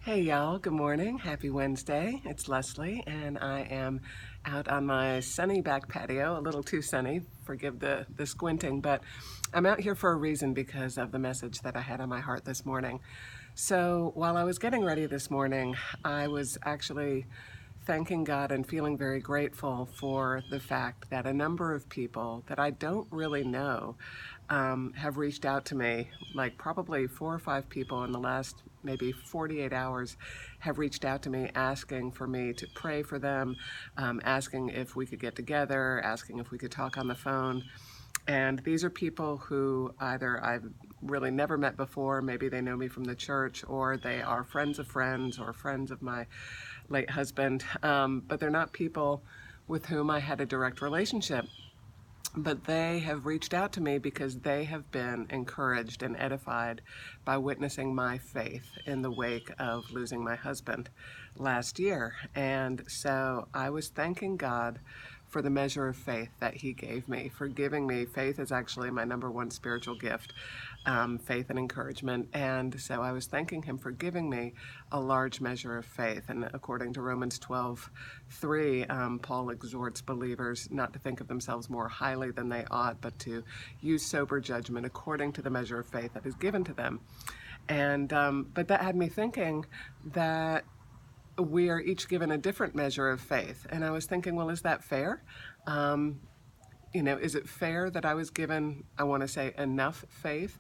Hey y'all, good morning. Happy Wednesday. It's Leslie and I am out on my sunny back patio, a little too sunny, forgive the squinting, but I'm out here for a reason because of the message that I had on my heart this morning. So while I was getting ready this morning, I was actually thanking God and feeling very grateful for the fact that a number of people that I don't really know have reached out to me, like probably 4 or 5 people in the last maybe 48 hours have reached out to me asking for me to pray for them, asking if we could get together, asking if we could talk on the phone. And these are people who either I've really never met before, maybe they know me from the church, or they are friends of friends or friends of my late husband, but they're not people with whom I had a direct relationship. But they have reached out to me because they have been encouraged and edified by witnessing my faith in the wake of losing my husband last year. And so I was thanking God for the measure of faith that He gave me, for giving me. Faith is actually my number one spiritual gift, faith and encouragement. And so I was thanking Him for giving me a large measure of faith. And according to Romans 12:3, Paul exhorts believers not to think of themselves more highly than they ought, but to use sober judgment according to the measure of faith that is given to them. And but that had me thinking that we are each given a different measure of faith. And I was thinking, well, is that fair? Um, is it fair that I was given, I want to say, enough faith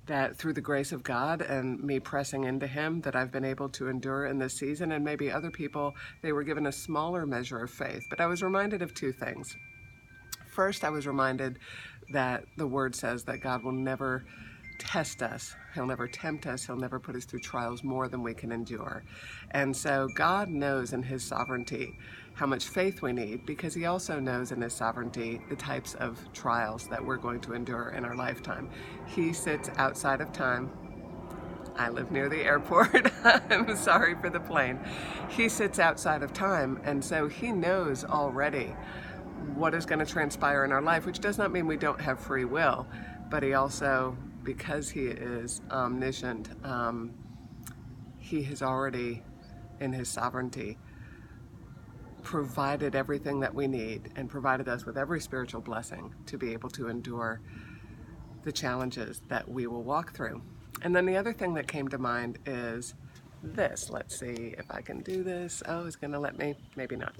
that through the grace of God and me pressing into Him that I've been able to endure in this season? And maybe other people, they were given a smaller measure of faith. But I was reminded of two things. First, I was reminded that the Word says that God will never test us. He'll never tempt us. He'll never put us through trials more than we can endure. And so God knows in His sovereignty how much faith we need, because He also knows in His sovereignty the types of trials that we're going to endure in our lifetime. He sits outside of time. I live near the airport. I'm sorry for the plane. He sits outside of time, and so He knows already what is going to transpire in our life, which does not mean we don't have free will, but He also, because He is omniscient, He has already, in His sovereignty, provided everything that we need and provided us with every spiritual blessing to be able to endure the challenges that we will walk through. And then the other thing that came to mind is this. Let's see if I can do this. Oh, it's going to let me. Maybe not.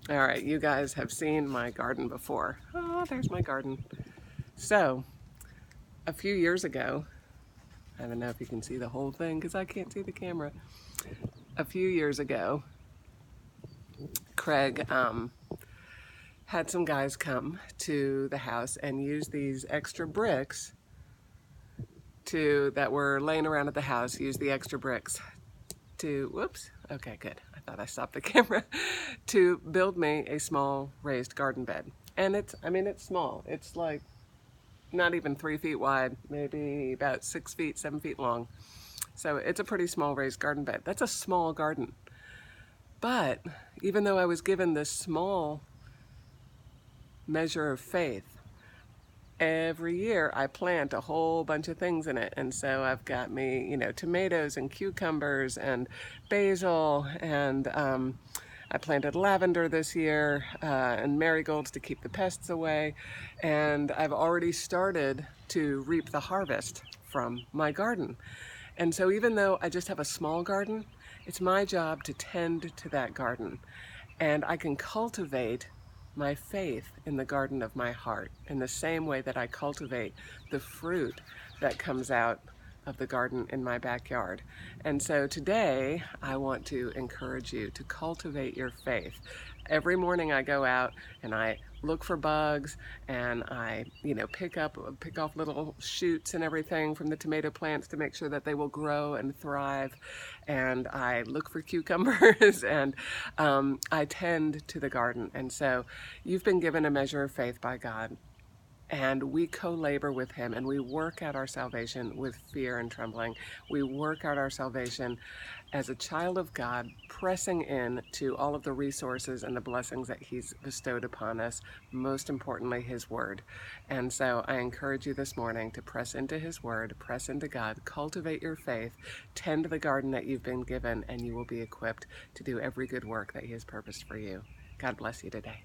All right, you guys have seen my garden before. Oh, there's my garden. So, a few years ago, I don't know if you can see the whole thing because I can't see the camera. A few years ago, Craig had some guys come to the house and use these extra bricks that were laying around at the house, use the extra bricks to, whoops, okay, good. I thought I stopped the camera, to build me a small raised garden bed. And it's small. It's like not even 3 feet wide, maybe about 6 feet, 7 feet long. So it's a pretty small raised garden bed. That's a small garden. But even though I was given this small measure of faith, every year I plant a whole bunch of things in it. And so I've got me, tomatoes and cucumbers and basil, and I planted lavender this year and marigolds to keep the pests away. And I've already started to reap the harvest from my garden. And so even though I just have a small garden, it's my job to tend to that garden. And I can cultivate my faith in the garden of my heart in the same way that I cultivate the fruit that comes out of the garden in my backyard. And so today I want to encourage you to cultivate your faith. Every morning I go out and I look for bugs and I, pick off little shoots and everything from the tomato plants to make sure that they will grow and thrive. And I look for cucumbers and I tend to the garden. And so you've been given a measure of faith by God. and we co-labor with him, and we work out our salvation with fear and trembling. We work out our salvation as a child of God, pressing in to all of the resources and the blessings that he's bestowed upon us, most importantly, his word. And so I encourage you this morning to press into his word, press into God, cultivate your faith, tend the garden that you've been given, and you will be equipped to do every good work that he has purposed for you. God bless you today.